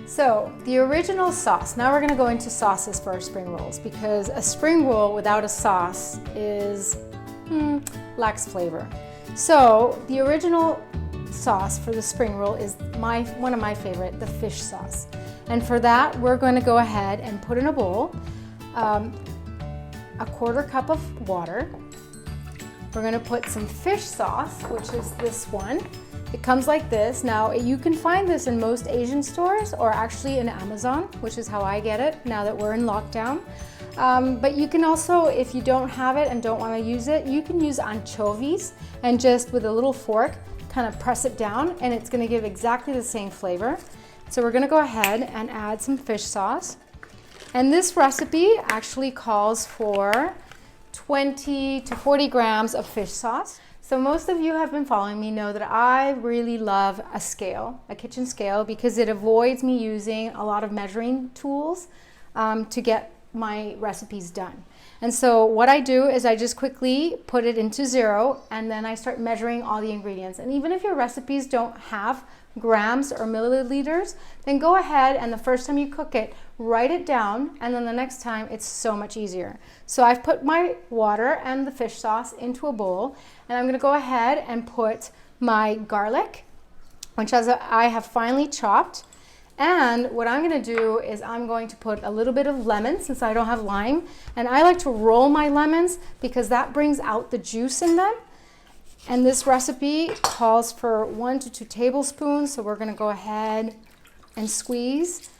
So the original sauce, now we're gonna go into sauces for our spring rolls, because a spring roll without a sauce is, lacks flavor. So the original sauce for the spring roll is one of my favorite, the fish sauce. And for that, we're going to go ahead and put in a bowl a 1/4 cup of water. We're going to put some fish sauce, which is this one. It comes like this. Now, you can find this in most Asian stores or actually in Amazon, which is how I get it now that we're in lockdown. But you can also, if you don't have it and don't want to use it, you can use anchovies and just with a little fork kind of press it down, and it's going to give exactly the same flavor. So we're going to go ahead and add some fish sauce. And this recipe actually calls for 20 to 40 grams of fish sauce. So most of you have been following me know that I really love a scale, a kitchen scale, because it avoids me using a lot of measuring tools to get my recipes done. And so what I do is I just quickly put it into 0 and then I start measuring all the ingredients. And even if your recipes don't have grams or milliliters, then go ahead and the first time you cook it, write it down, and then the next time it's so much easier. So I've put my water and the fish sauce into a bowl, and I'm gonna go ahead and put my garlic, which I have finely chopped. And what I'm gonna do is I'm going to put a little bit of lemon, since I don't have lime, and I like to roll my lemons because that brings out the juice in them. And this recipe calls for 1 to 2 tablespoons, so we're gonna go ahead and squeeze.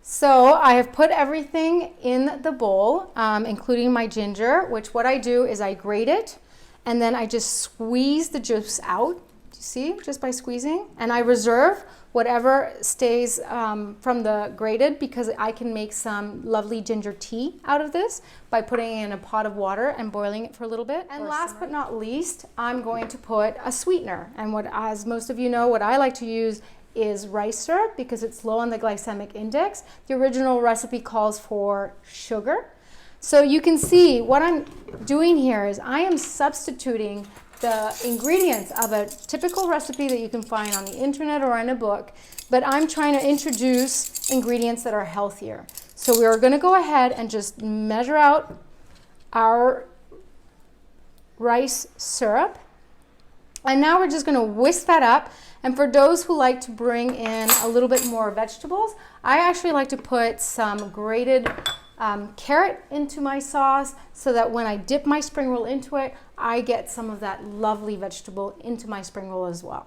So I have put everything in the bowl, including my ginger, which what I do is I grate it, and then I just squeeze the juice out, do you see, just by squeezing, and I reserve whatever stays from the grated, because I can make some lovely ginger tea out of this by putting it in a pot of water and boiling it for a little bit. And last but not least, I'm going to put a sweetener. And as most of you know, what I like to use is rice syrup because it's low on the glycemic index. The original recipe calls for sugar. So you can see what I'm doing here is I am substituting the ingredients of a typical recipe that you can find on the internet or in a book, but I'm trying to introduce ingredients that are healthier. So we're going to go ahead and just measure out our rice syrup, and now we're just going to whisk that up. And for those who like to bring in a little bit more vegetables, I actually like to put some grated carrot into my sauce so that when I dip my spring roll into it, I get some of that lovely vegetable into my spring roll as well.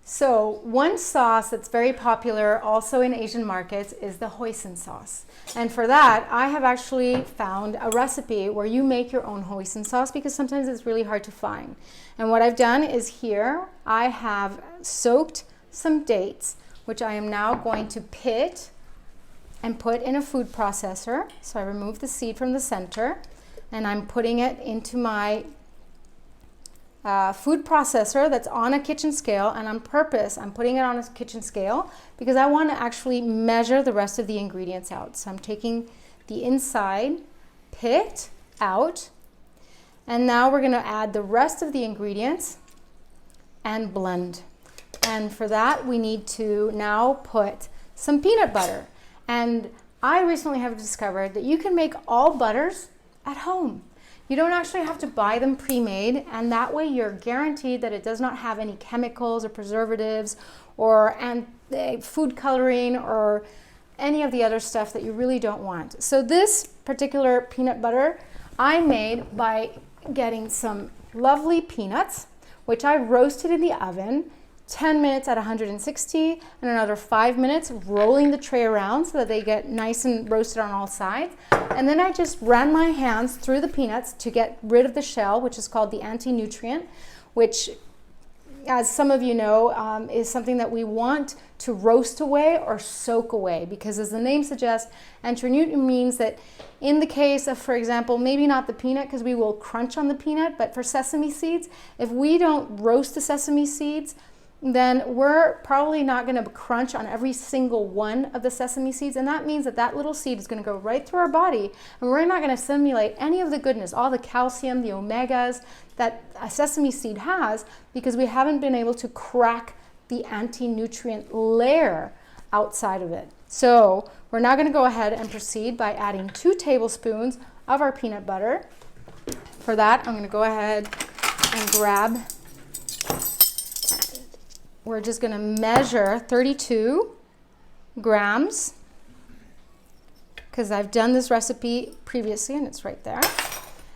So one sauce that's very popular also in Asian markets is the hoisin sauce. And for that, I have actually found a recipe where you make your own hoisin sauce because sometimes it's really hard to find. And what I've done is here, I have soaked some dates, which I am now going to pit and put in a food processor. So I remove the seed from the center and I'm putting it into my food processor that's on a kitchen scale, and on purpose I'm putting it on a kitchen scale because I want to actually measure the rest of the ingredients out. So I'm taking the inside pit out, and now we're going to add the rest of the ingredients and blend. And for that we need to now put some peanut butter. And I recently have discovered that you can make all butters at home. You don't actually have to buy them pre-made, and that way you're guaranteed that it does not have any chemicals or preservatives or food coloring or any of the other stuff that you really don't want. So this particular peanut butter I made by getting some lovely peanuts, which I roasted in the oven 10 minutes at 160 and another 5 minutes rolling the tray around so that they get nice and roasted on all sides. And then I just ran my hands through the peanuts to get rid of the shell, which is called the anti-nutrient, which, as some of you know, is something that we want to roast away or soak away, because as the name suggests, anti-nutrient means that in the case of, for example, maybe not the peanut because we will crunch on the peanut, but for sesame seeds, if we don't roast the sesame seeds, then we're probably not going to crunch on every single one of the sesame seeds, and that means that that little seed is going to go right through our body, and we're not going to assimilate any of the goodness, all the calcium, the omegas that a sesame seed has, because we haven't been able to crack the anti-nutrient layer outside of it. So we're now going to go ahead and proceed by adding 2 tablespoons of our peanut butter. For that, I'm going to go ahead and grab, we're just going to measure 32 grams, because I've done this recipe previously and it's right there.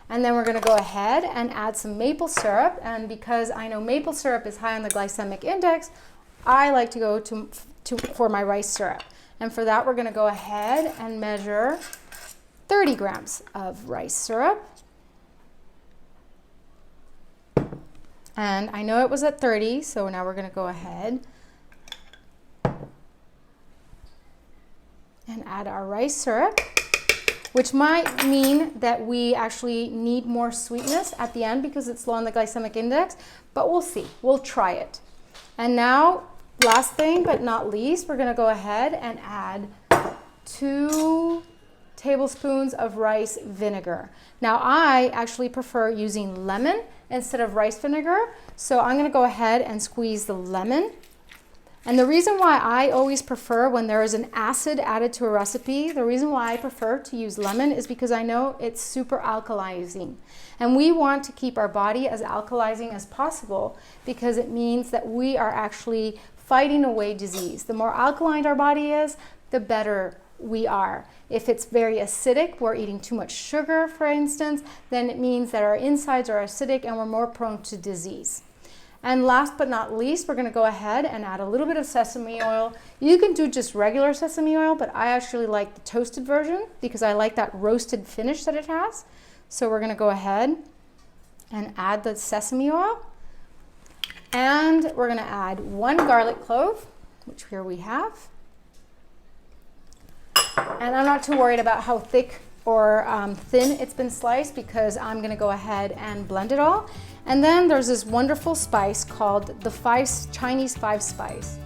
And then we're going to go ahead and add some maple syrup, and because I know maple syrup is high on the glycemic index, I like to go for my rice syrup. And for that, we're going to go ahead and measure 30 grams of rice syrup. And I know it was at 30, so now we're going to go ahead and add our rice syrup, which might mean that we actually need more sweetness at the end because it's low on the glycemic index, but we'll see. We'll try it. And now, last thing but not least, we're going to go ahead and add 2 tablespoons of rice vinegar. Now, I actually prefer using lemon instead of rice vinegar, so I'm going to go ahead and squeeze the lemon. And the reason why I always prefer, when there is an acid added to a recipe, the reason why I prefer to use lemon is because I know it's super alkalizing. And we want to keep our body as alkalizing as possible because it means that we are actually fighting away disease. The more alkaline our body is, the better we are. If it's very acidic, we're eating too much sugar, for instance, then it means that our insides are acidic and we're more prone to disease. And last but not least, we're going to go ahead and add a little bit of sesame oil. You can do just regular sesame oil, but I actually like the toasted version because I like that roasted finish that it has. So we're going to go ahead and add the sesame oil. And we're going to add 1 garlic clove, which here we have. And I'm not too worried about how thick or thin it's been sliced because I'm going to go ahead and blend it all. And then there's this wonderful spice called the Chinese 5 spice.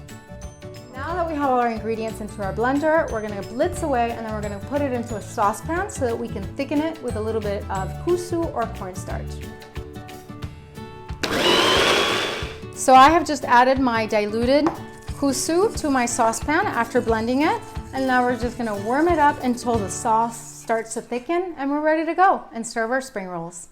Now that we have all our ingredients into our blender, we're going to blitz away and then we're going to put it into a saucepan so that we can thicken it with a little bit of kusu or cornstarch. So I have just added my diluted kusu to my saucepan after blending it, and now we're just going to warm it up until the sauce starts to thicken and we're ready to go and serve our spring rolls.